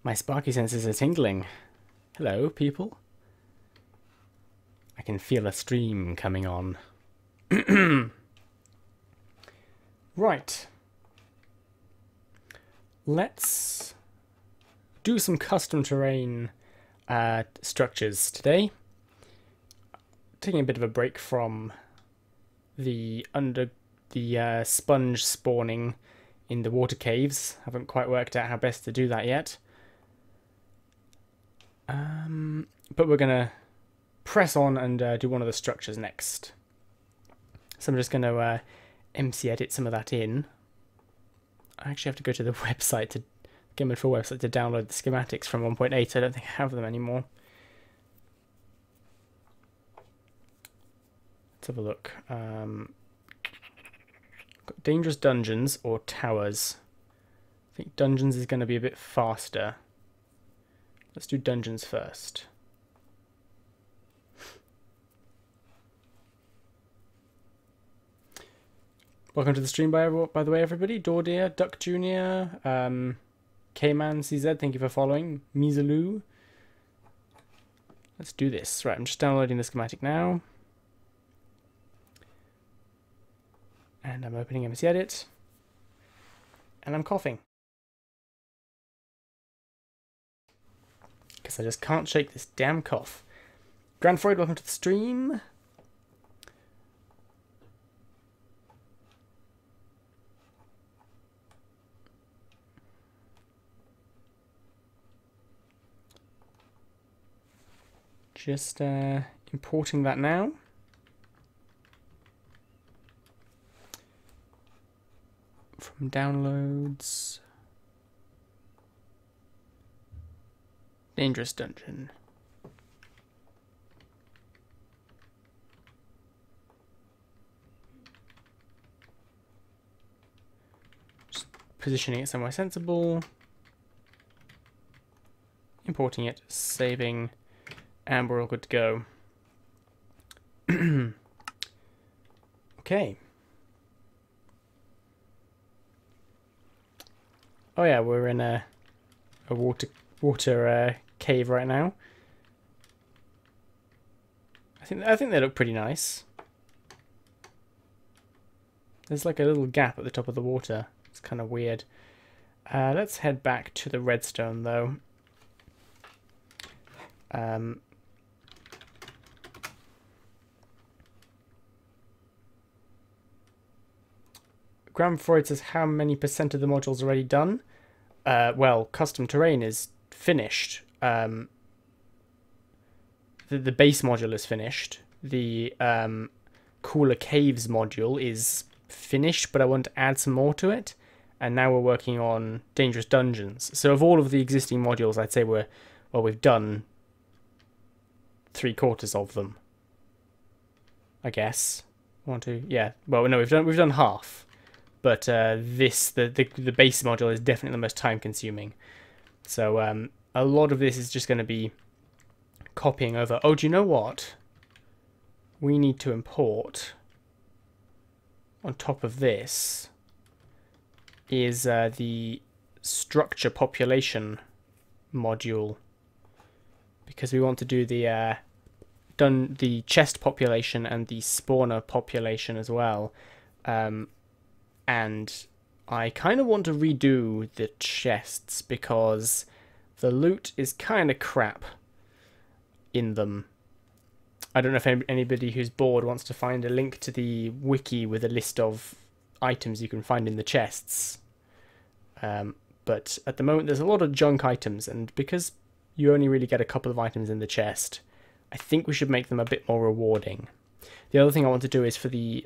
My sparky senses are tingling. Hello, people. I can feel a stream coming on. Right. Let's do some custom terrain structures today. Taking a bit of a break from the sponge spawning in the water caves. Haven't quite worked out how best to do that yet. But we're gonna press on and do one of the structures next. So I'm just gonna MC edit some of that in. I actually have to go to the website, to Gamemode 4 website, to download the schematics from 1.8. I don't think I have them anymore. Let's have a look. Got dangerous dungeons or towers. I think dungeons is going to be a bit faster. Let's do dungeons first. Welcome to the stream, by the way, everybody. Dordeer, Duck Jr., K-Man CZ, thank you for following. Mizaloo. Let's do this. Right, I'm just downloading the schematic now. And I'm opening MC Edit. And I'm coughing. Because I just can't shake this damn cough. Grand Freud, welcome to the stream. Just importing that now. From downloads. Dangerous dungeon. Just positioning it somewhere sensible. Importing it, saving. And we're all good to go. Okay. Oh yeah, we're in a water cave right now. I think they look pretty nice. There's like a little gap at the top of the water. It's kind of weird. Let's head back to the redstone though. Graham Freud says, how many percent of the module's already done? Well, custom terrain is finished. The base module is finished. The cooler caves module is finished, but I want to add some more to it. And now we're working on dangerous dungeons. So of all of the existing modules, I'd say we've done 3/4 of them. I guess. 1, 2, yeah. Well, no, we've done half. But the base module is definitely the most time consuming. So a lot of this is just going to be copying over. Oh, do you know what? We need to import on top of this is the structure population module, because we want to do the chest population and the spawner population as well. And I kind of want to redo the chests because the loot is kind of crap in them. I don't know if anybody who's bored wants to find a link to the wiki with a list of items you can find in the chests. But at the moment there's a lot of junk items, and because you only really get a couple of items in the chest, I think we should make them a bit more rewarding. The other thing I want to do is for the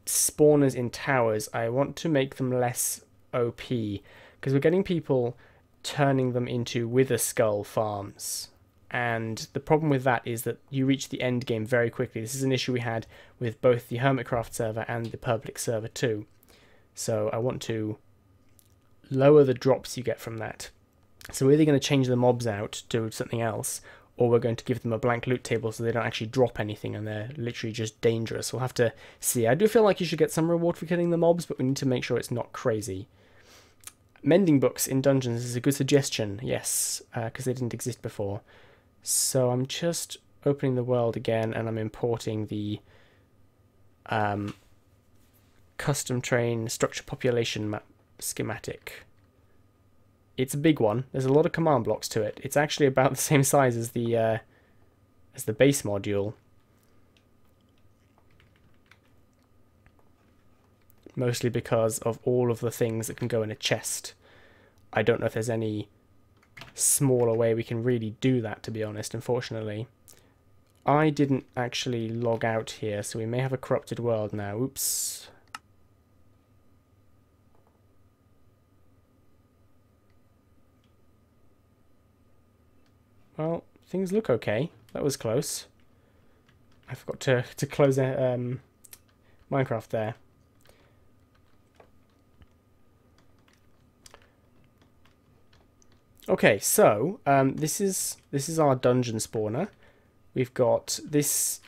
spawners in towers, I want to make them less OP, because we're getting people turning them into wither skull farms, and the problem with that is that you reach the end game very quickly. This is an issue we had with both the Hermitcraft server and the public server too, so I want to lower the drops you get from that. So we're either going to change the mobs out to something else, or we're going to give them a blank loot table so they don't actually drop anything and they're literally just dangerous. We'll have to see. I do feel like you should get some reward for killing the mobs, but we need to make sure it's not crazy. Mending books in dungeons is a good suggestion, yes, because they didn't exist before. So I'm just opening the world again, and I'm importing the custom train structure population map schematic. It's a big one. There's a lot of command blocks to it. It's actually about the same size as the base module. Mostly because of all of the things that can go in a chest. I don't know if there's any smaller way we can really do that, to be honest, unfortunately. I didn't actually log out here, so we may have a corrupted world now. Oops. Well, things look okay. That was close. I forgot to close Minecraft there. Okay, so this is our dungeon spawner. We've got this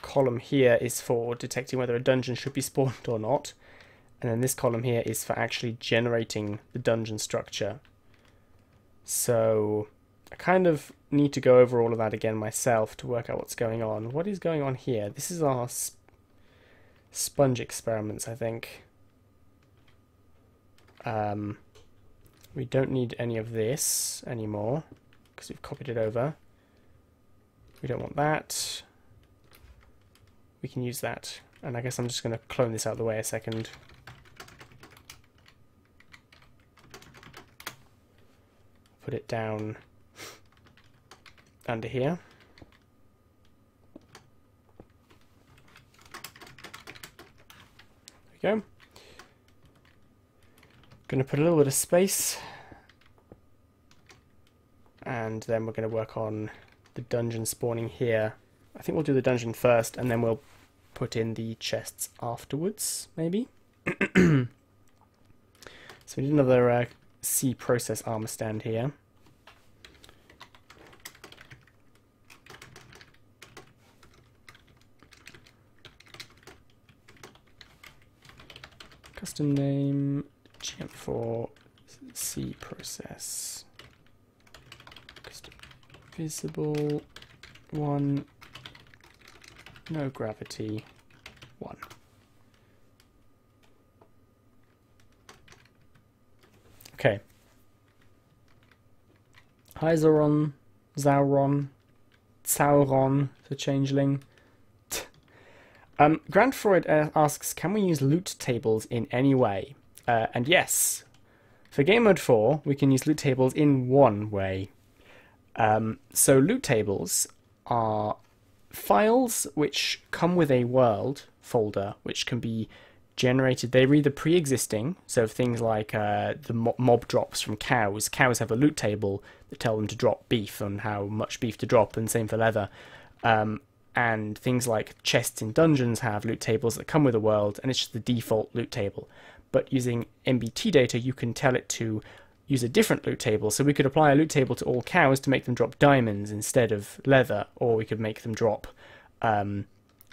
column here is for detecting whether a dungeon should be spawned or not, and then this column here is for actually generating the dungeon structure. So I kind of need to go over all of that again myself to work out what's going on. What is going on here? This is our sponge experiments, I think. We don't need any of this anymore because we've copied it over. We don't want that. We can use that. And I guess I'm just going to clone this out of the way a second. Put it down under here. There we go. Going to put a little bit of space, and then we're going to work on the dungeon spawning here. I think we'll do the dungeon first, and then we'll put in the chests afterwards, maybe. So we need another C process armor stand here. Custom name GM4 C process. Custom visible 1, no gravity 1. Okay. Hi Sauron, the changeling. Grant Freud asks, can we use loot tables in any way? And yes, for Gamemode 4, we can use loot tables in one way. So loot tables are files which come with a world folder, which can be generated. They're either pre-existing, so things like the mob drops from cows. Cows have a loot table that tell them to drop beef and how much beef to drop, and same for leather. And things like chests in dungeons have loot tables that come with a world, and it's just the default loot table. But using MBT data, you can tell it to use a different loot table. So we could apply a loot table to all cows to make them drop diamonds instead of leather, or we could make them drop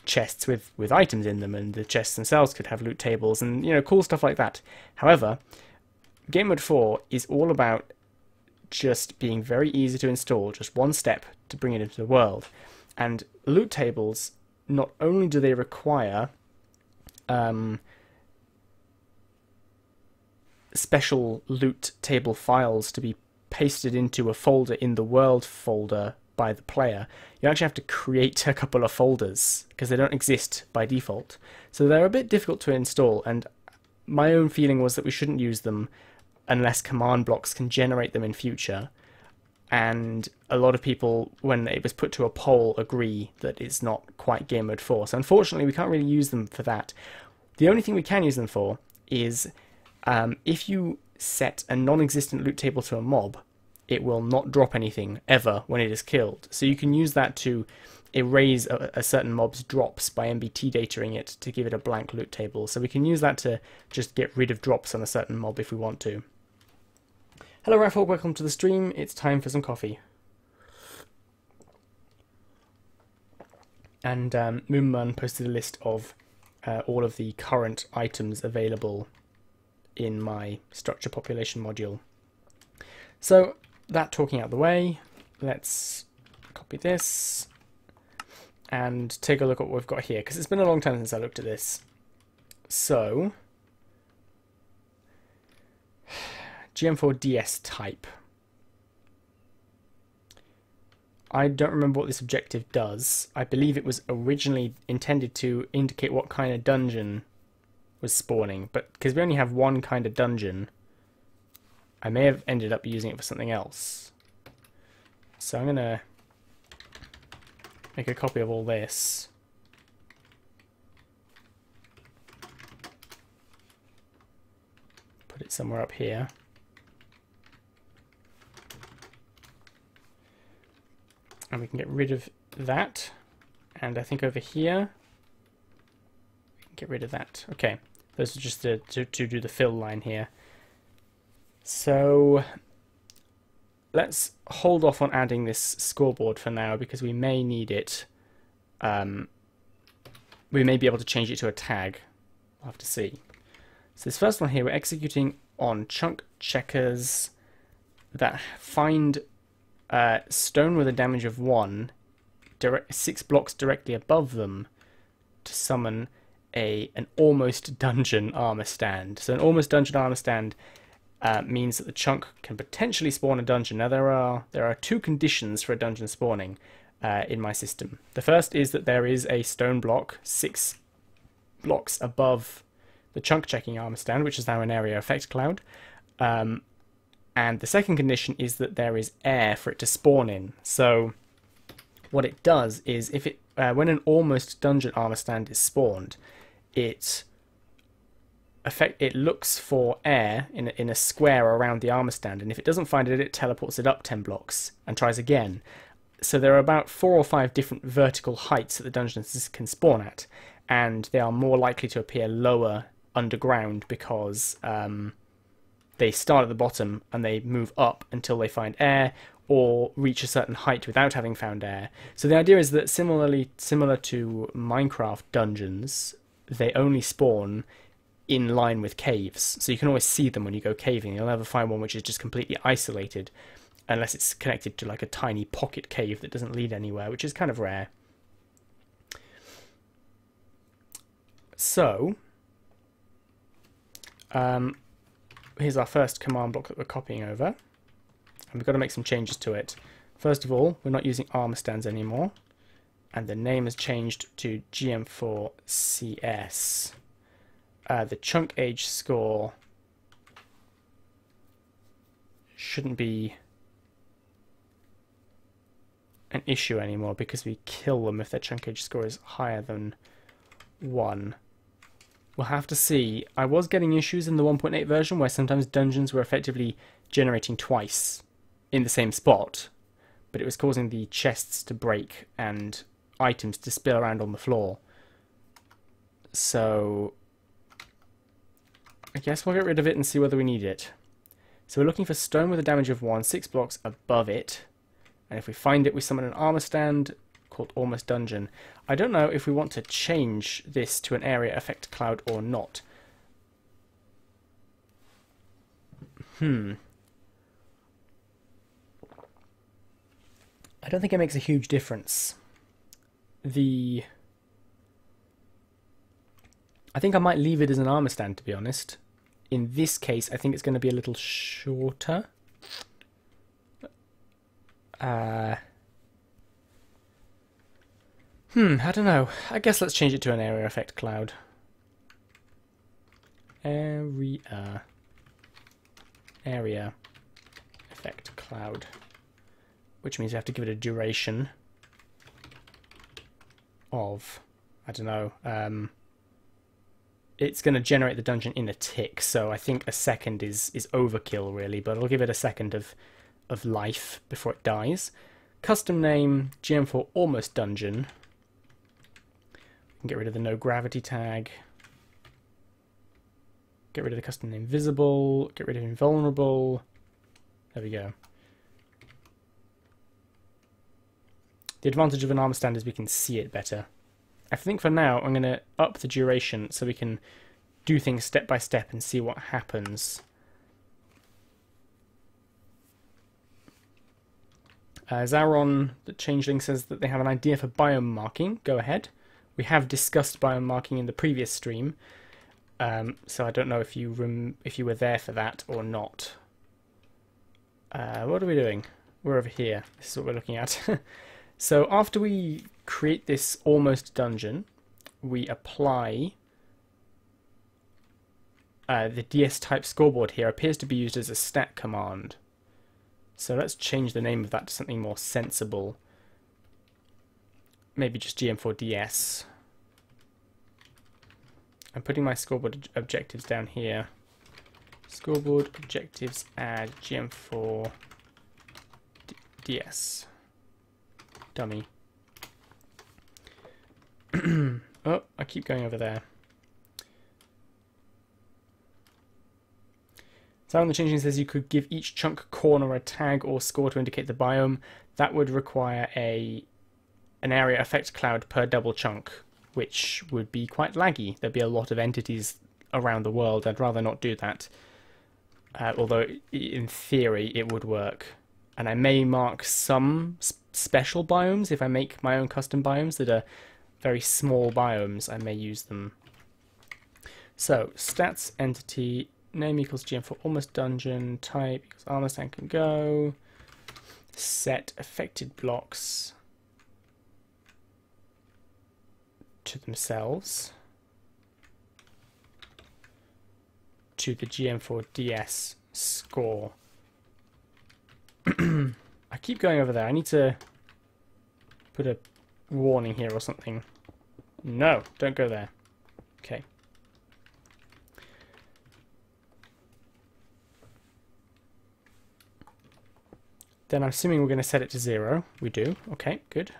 chests with items in them, and the chests themselves could have loot tables, and cool stuff like that. However, Gamemode 4 is all about just being very easy to install, just one step to bring it into the world. And loot tables, not only do they require special loot table files to be pasted into a folder in the world folder by the player, you actually have to create a couple of folders because they don't exist by default. So they're a bit difficult to install, and my own feeling was that we shouldn't use them unless command blocks can generate them in future. And a lot of people, when it was put to a poll, agree that it's not quite Gamemode 4. So unfortunately, we can't really use them for that. The only thing we can use them for is if you set a non-existent loot table to a mob, it will not drop anything ever when it is killed. So you can use that to erase a certain mob's drops by MBT dataing it to give it a blank loot table. So we can use that to just get rid of drops on a certain mob if we want to. Hello Raffle, welcome to the stream. It's time for some coffee. And Moonman posted a list of all of the current items available in my structure population module. So that talking out the way, let's copy this and take a look at what we've got here, because it's been a long time since I looked at this. So GM4DS type. I don't remember what this objective does. I believe it was originally intended to indicate what kind of dungeon was spawning, but because we only have one kind of dungeon, I may have ended up using it for something else. So I'm going to make a copy of all this. Put it somewhere up here. And we can get rid of that. And I think over here, we can get rid of that. Okay, those are just to do the fill line here. So let's hold off on adding this scoreboard for now, because we may need it. We may be able to change it to a tag. We'll have to see. So this first one here, we're executing on chunk checkers that find stone with a damage of 1, 6 blocks directly above them, to summon an almost dungeon armor stand. So an almost dungeon armor stand means that the chunk can potentially spawn a dungeon. Now there are 2 conditions for a dungeon spawning in my system. The first is that there is a stone block 6 blocks above the chunk checking armor stand, which is now an area effect cloud. And the second condition is that there is air for it to spawn in. So what it does is, if it when an almost dungeon armor stand is spawned, it looks for air in a square around the armor stand, and if it doesn't find it, it teleports it up 10 blocks and tries again. So there are about 4 or 5 different vertical heights that the dungeons can spawn at, and they are more likely to appear lower underground because they start at the bottom and they move up until they find air or reach a certain height without having found air. So the idea is that similar to Minecraft dungeons, they only spawn in line with caves. So you can always see them when you go caving. You'll never find one which is just completely isolated, unless it's connected to like a tiny pocket cave that doesn't lead anywhere, which is kind of rare. So here's our first command block that we're copying over, and we've got to make some changes to it. First of all, we're not using armor stands anymore, and the name has changed to GM4CS. The chunk age score shouldn't be an issue anymore, because we kill them if their chunk age score is higher than 1. We'll have to see. I was getting issues in the 1.8 version where sometimes dungeons were effectively generating twice in the same spot, but it was causing the chests to break and items to spill around on the floor. So I guess we'll get rid of it and see whether we need it. So we're looking for stone with a damage of 1, 6 blocks above it, and if we find it, we summon an armor stand called Almost Dungeon. I don't know if we want to change this to an area effect cloud or not. I don't think it makes a huge difference. I think I might leave it as an armor stand, to be honest. In this case, I think it's going to be a little shorter. I don't know. I guess let's change it to an area effect cloud. Area effect cloud. Which means we have to give it a duration of, I don't know, it's going to generate the dungeon in a tick, so I think a second is overkill, really, but I'll give it a second of life before it dies. Custom name, GM4 Almost Dungeon. We can get rid of the no gravity tag. Get rid of the custom name visible. Get rid of invulnerable. There we go. The advantage of an armor stand is we can see it better. I think for now I'm going to up the duration so we can do things step by step and see what happens. Zaron, the changeling, says that they have an idea for biome marking. Go ahead. We have discussed biome marking in the previous stream, so I don't know if you were there for that or not. What are we doing? We're over here. This is what we're looking at. So after we create this almost dungeon, we apply the DS type scoreboard here. Appears to be used as a stat command. So let's change the name of that to something more sensible. Maybe just GM4DS. I'm putting my scoreboard objectives down here. Scoreboard objectives add GM4DS. Dummy. Oh, I keep going over there. Sound the Changeling says you could give each chunk corner a tag or score to indicate the biome. That would require an area effect cloud per double chunk, which would be quite laggy. There'd be a lot of entities around the world. I'd rather not do that. Although, in theory, it would work. And I may mark some special biomes. If I make my own custom biomes that are very small biomes, I may use them. So, stats entity... Name equals GM for almost dungeon. Type equals armor stand can go. Set affected blocks to themselves to the GM4DS score. I keep going over there. I need to put a warning here or something. No, don't go there. Okay. Then I'm assuming we're going to set it to 0. We do. Okay, good.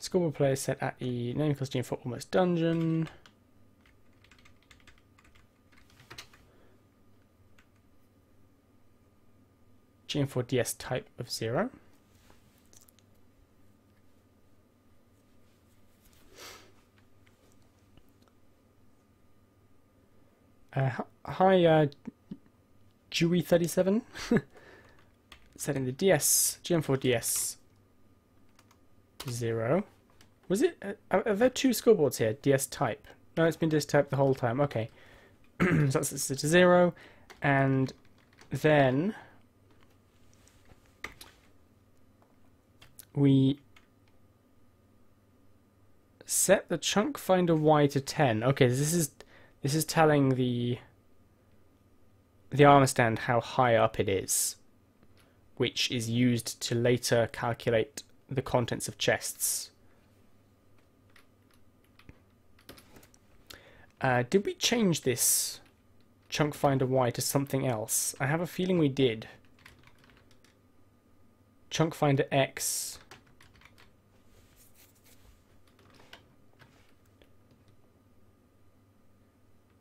Scoreboard player set at E. Name equals GM for almost dungeon. GM4DS type of 0. Hi, Dewey37. Setting the DS, GM4DS 0. Was it? Are there two scoreboards here? DS type. No, it's been DS type the whole time. Okay. So that's set to 0. And then we set the chunk finder Y to 10. Okay, this is telling the armor stand how high up it is, which is used to later calculate the contents of chests. Did we change this chunk finder Y to something else? I have a feeling we did. Chunk finder X.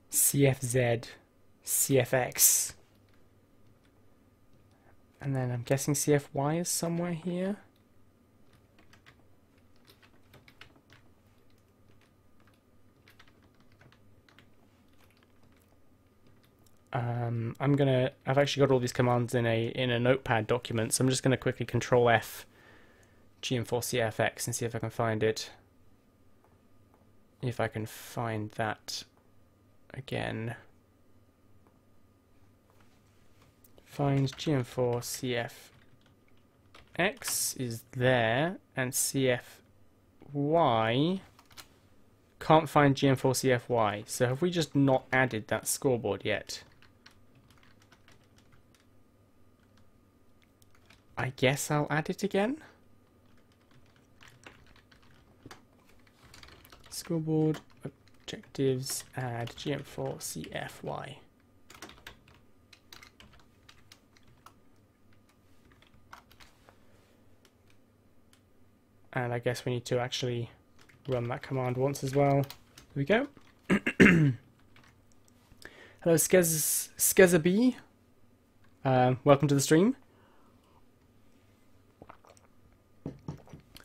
CFZ. CFX. And then I'm guessing CFY is somewhere here. I've actually got all these commands in a notepad document, so I'm just gonna quickly Control F GM4CFX and see if I can find it. If I can find that again. Find GM4CFX is there, and CFY can't find GM4CFY. So have we just not added that scoreboard yet? I guess I'll add it again. Scoreboard objectives add GM4CFY. And I guess we need to actually run that command once as well. Here we go. Hello, Skezaby. Welcome to the stream.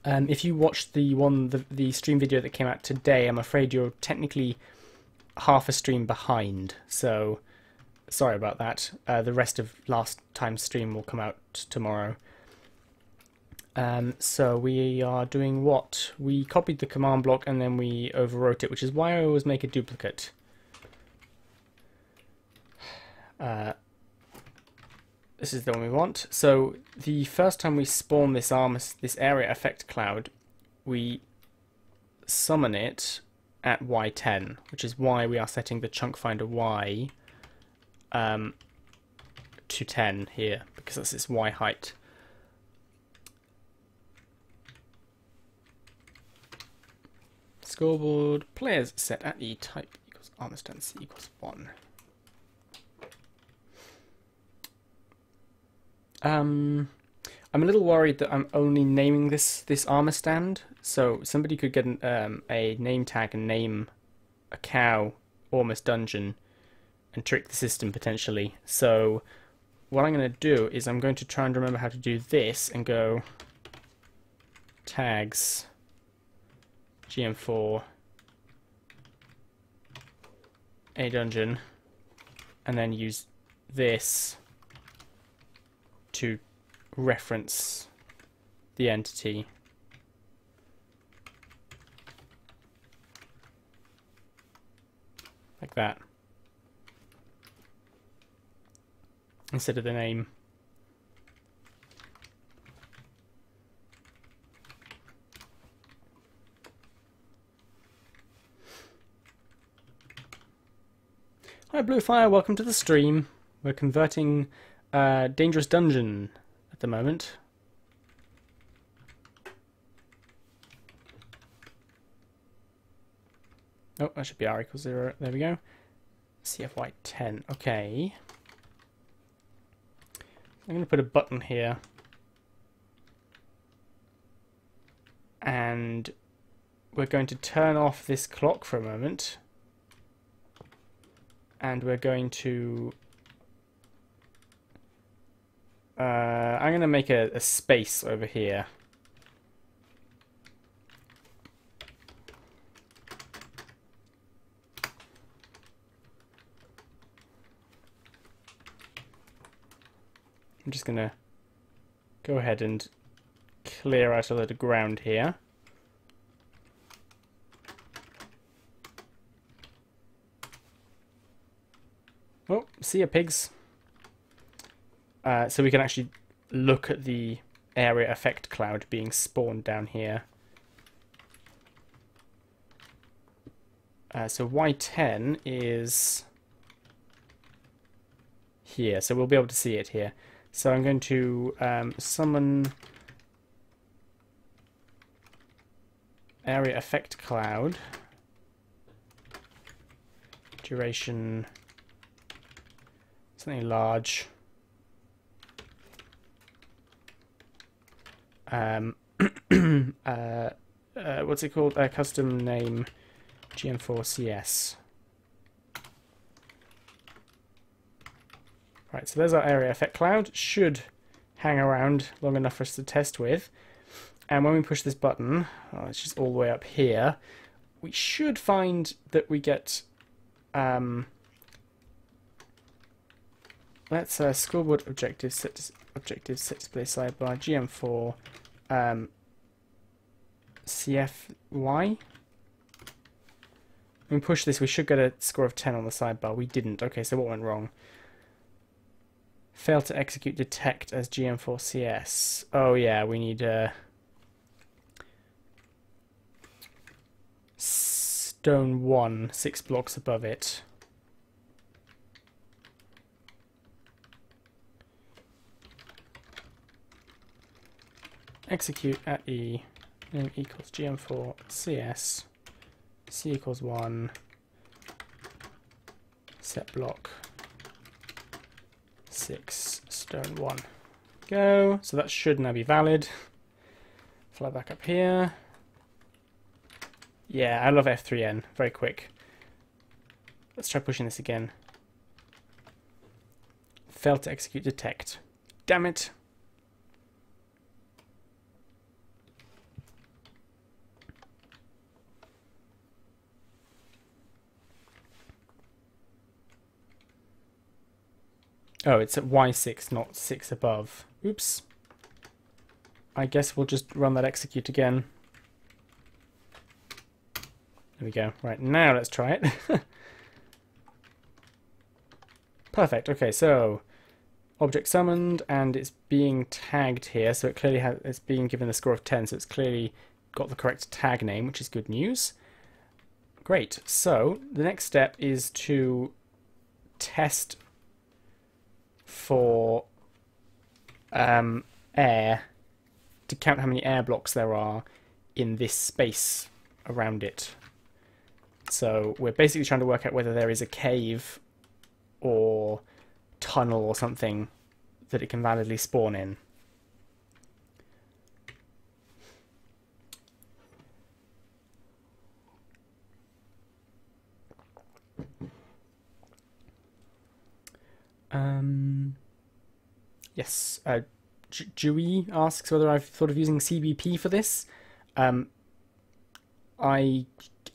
If you watched the stream video that came out today, I'm afraid you're technically half a stream behind. So sorry about that. The rest of last time's stream will come out tomorrow. So we are doing what? We copied the command block and then we overwrote it, which is why I always make a duplicate. This is the one we want. So the first time we spawn this area effect cloud, we summon it at Y10, which is why we are setting the chunk finder Y to 10 here, because that's its Y height. Scoreboard players set at E type equals armor stand C equals 1. I'm a little worried that I'm only naming this armor stand, so somebody could get a name tag and name a cow almost dungeon and trick the system potentially. So what I'm going to do is I'm going to try and remember how to do this and go tags GM4 a dungeon and then use this to reference the entity. Like that. Instead of the name. Hi Bluefire, welcome to the stream. We're converting Dangerous Dungeon at the moment. Oh, that should be R equals 0. There we go. CFY 10. Okay. I'm going to put a button here. And we're going to turn off this clock for a moment. And we're going to... I'm going to make a space over here. I'm just going to go ahead and clear out a lot of ground here. Oh, see ya, pigs. So we can actually look at the area effect cloud being spawned down here. So Y10 is here, so we'll be able to see it here. So I'm going to summon area effect cloud, duration, something large. What's it called? Custom name GM4CS. Right, so there's our area effect cloud. Should hang around long enough for us to test with. And when we push this button, it's just all the way up here, we should find that we get... let's scoreboard objective set display sidebar GM4 CFY. When we push this, we should get a score of 10 on the sidebar. We didn't. Okay, so what went wrong? Failed to execute detect as GM4CS. Oh yeah, we need stone 1, 6 blocks above it. Execute at E, name equals GM4 CS, C equals 1, set block 6 stone 1. Go. So that should now be valid. Fly back up here. Yeah, I love F3N. Very quick. Let's try pushing this again. Failed to execute detect. Damn it. Oh, it's at Y6, not 6 above. Oops. I guess we'll just run that execute again. There we go. Right, now let's try it. Perfect. Okay, so object summoned, and it's being tagged here, so it clearly has, it's being given a score of 10, so it's clearly got the correct tag name, which is good news. Great. So the next step is to test for air, to count how many air blocks there are in this space around it. So we're basically trying to work out whether there is a cave or tunnel or something that it can validly spawn in. Yes, Dewey asks whether I've thought of using CBP for this. I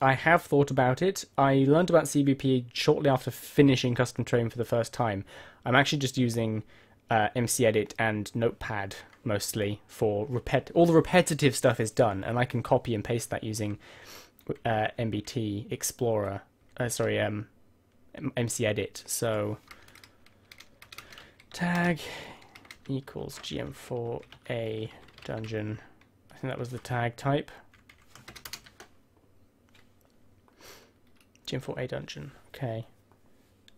have thought about it. I learned about CBP shortly after finishing custom train for the first time. I'm actually just using MCEdit and Notepad mostly for all the repetitive stuff is done, and I can copy and paste that using MBT Explorer. MCEdit. So tag equals gm4a dungeon. I think that was the tag type. gm4a dungeon. Okay.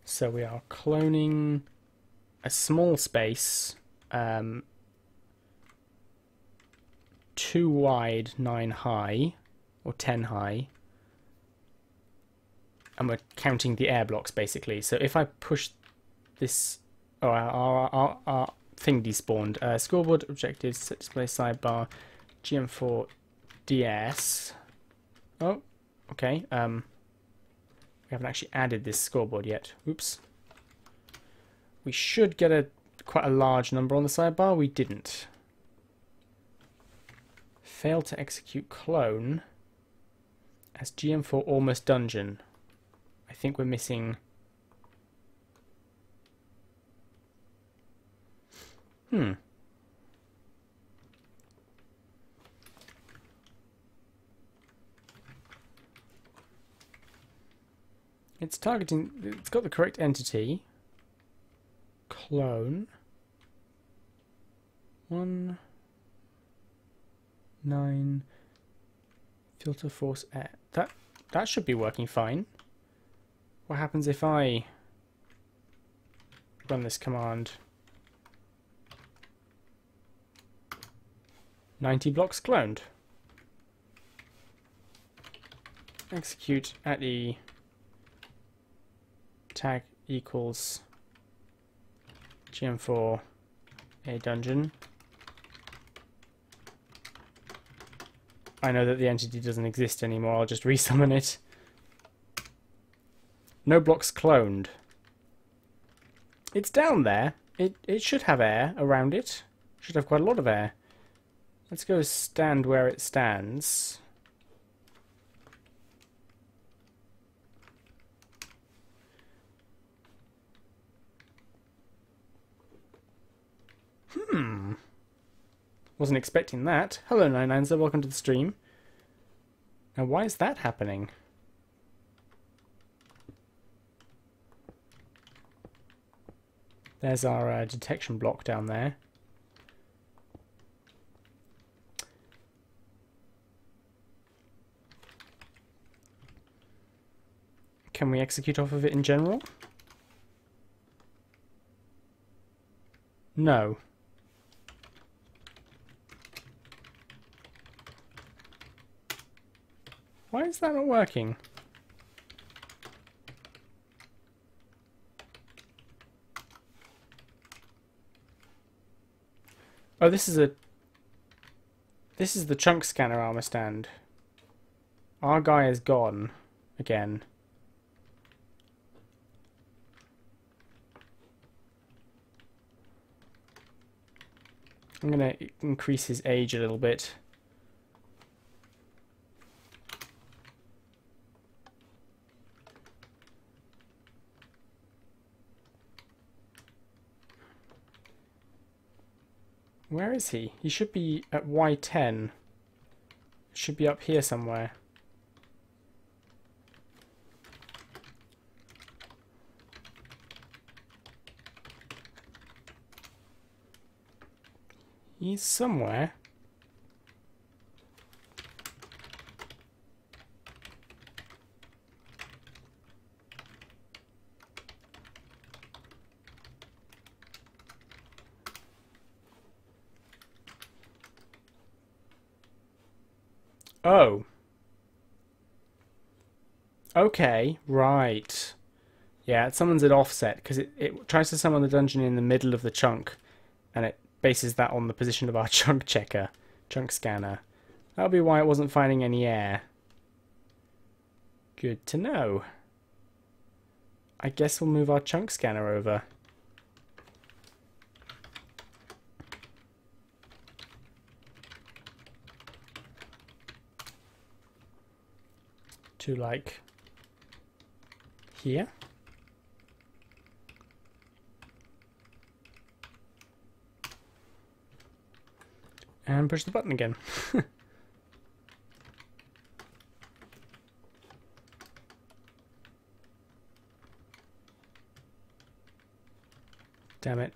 So we are cloning a small space, 2 wide, 9 high, or 10 high, and we're counting the air blocks basically. So if I push this, our thing despawned. Scoreboard objectives, set display sidebar, gm4ds. Oh, okay. We haven't actually added this scoreboard yet. Oops. We should get quite a large number on the sidebar. We didn't. Failed to execute clone as gm4 almost dungeon. I think we're missing. It's targeting, it's got the correct entity. Clone. 1, 9, filter force air. That should be working fine. What happens if I run this command? 90 blocks cloned. Execute at the tag equals gm4 a dungeon. I know that the entity doesn't exist anymore, I'll just resummon it. No blocks cloned. It's down there. It should have air around it. Should have quite a lot of air. Let's go stand where it stands. Wasn't expecting that. Hello, 99zer, welcome to the stream. Now, why is that happening? There's our detection block down there. Can we execute off of it in general? No. Why is that not working? Oh, this is the chunk scanner armor stand. Our guy is gone again. I'm gonna increase his age a little bit. Where is he? He should be at Y10. Should be up here somewhere. He's somewhere. Oh. Okay, right. Yeah, it summons it offset because it tries to summon the dungeon in the middle of the chunk, and it bases that on the position of our chunk checker, chunk scanner. That'll be why it wasn't finding any air. Good to know. I guess we'll move our chunk scanner over. To like here. And push the button again. Damn it.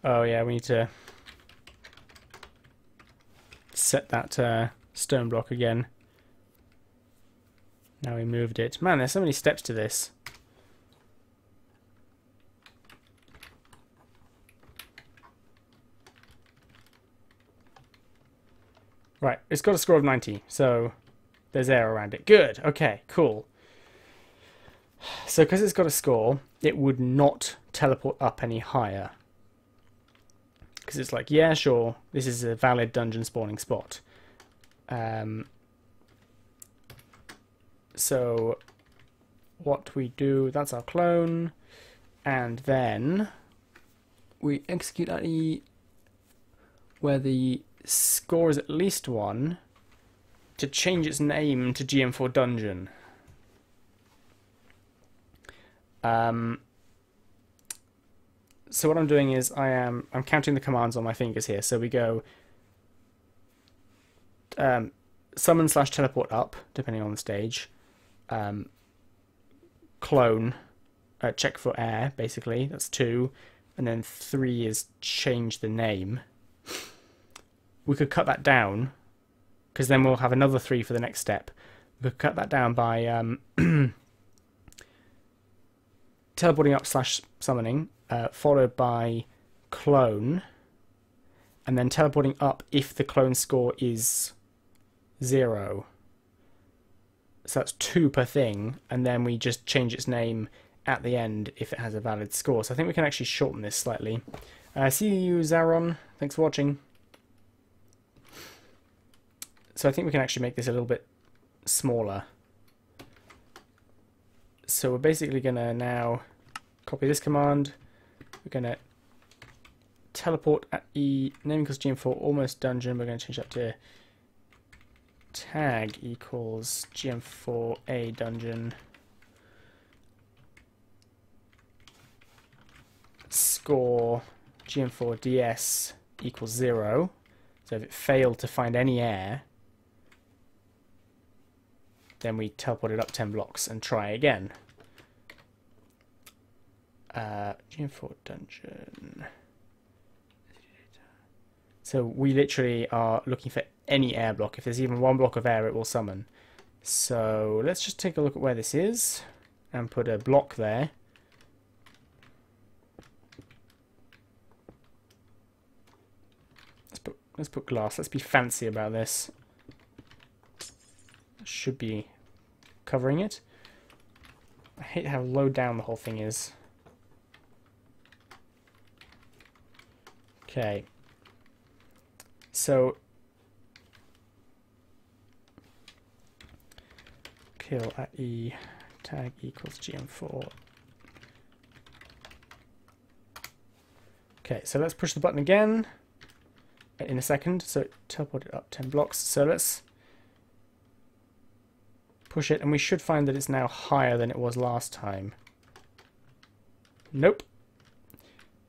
Oh yeah, we need to set that stone block again. Now we moved it. Man, there's so many steps to this. Right, it's got a score of 90, so there's air around it. Good, okay, cool. So because it's got a score, it would not teleport up any higher. Because it's like, yeah, sure, this is a valid dungeon spawning spot. So what we do, that's our clone, and then we execute at E where the score is at least 1 to change its name to GM4 Dungeon. So what I'm doing is I'm counting the commands on my fingers here. So we go summon / teleport up, depending on the stage. Clone, check for air, basically. That's 2. And then 3 is change the name. We could cut that down, because then we'll have another 3 for the next step. We could cut that down by teleporting up / summoning, followed by clone, and then teleporting up if the clone score is 0. So that's 2 per thing, and then we just change its name at the end if it has a valid score. So I think we can actually shorten this slightly. See you, Zaron. Thanks for watching. So I think we can actually make this a little bit smaller. So we're basically going to now copy this command. We're going to teleport at E, name equals GM4 almost dungeon. We're going to change that to tag equals GM4A dungeon. Score GM4DS equals 0. So if it failed to find any air, then we teleport it up 10 blocks and try again. GM4 dungeon. So we literally are looking for any air block. If there's even 1 block of air, it will summon. So let's just take a look at where this is and put a block there. Let's put glass. Let's be fancy about this. Should be covering it. I hate how low down the whole thing is. Okay. So kill at E, tag equals GM4. Okay, so let's push the button again in a second. So teleport it up 10 blocks. So let's Push it, and we should find that it's now higher than it was last time. Nope.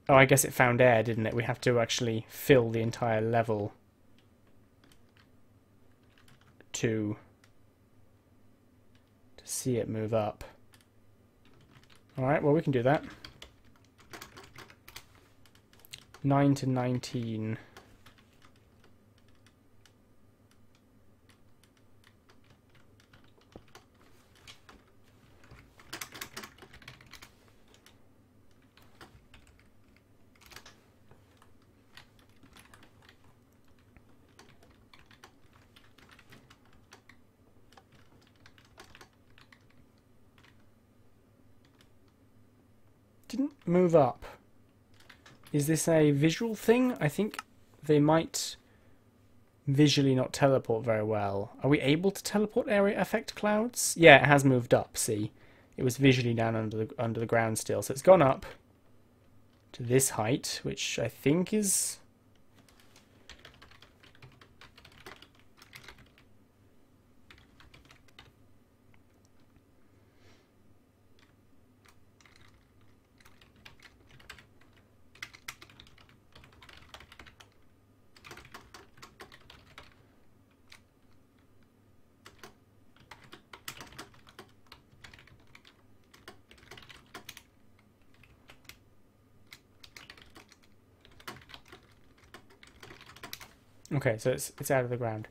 Oh, I guess it found air, didn't it? We have to actually fill the entire level to see it move up. Alright, well we can do that. 9 to 19. Didn't move up. Is this a visual thing? I think they might visually not teleport very well. Are we able to teleport area effect clouds? Yeah, it has moved up, see. It was visually down under the ground still, so it's gone up to this height, which I think is... Okay, so it's out of the ground.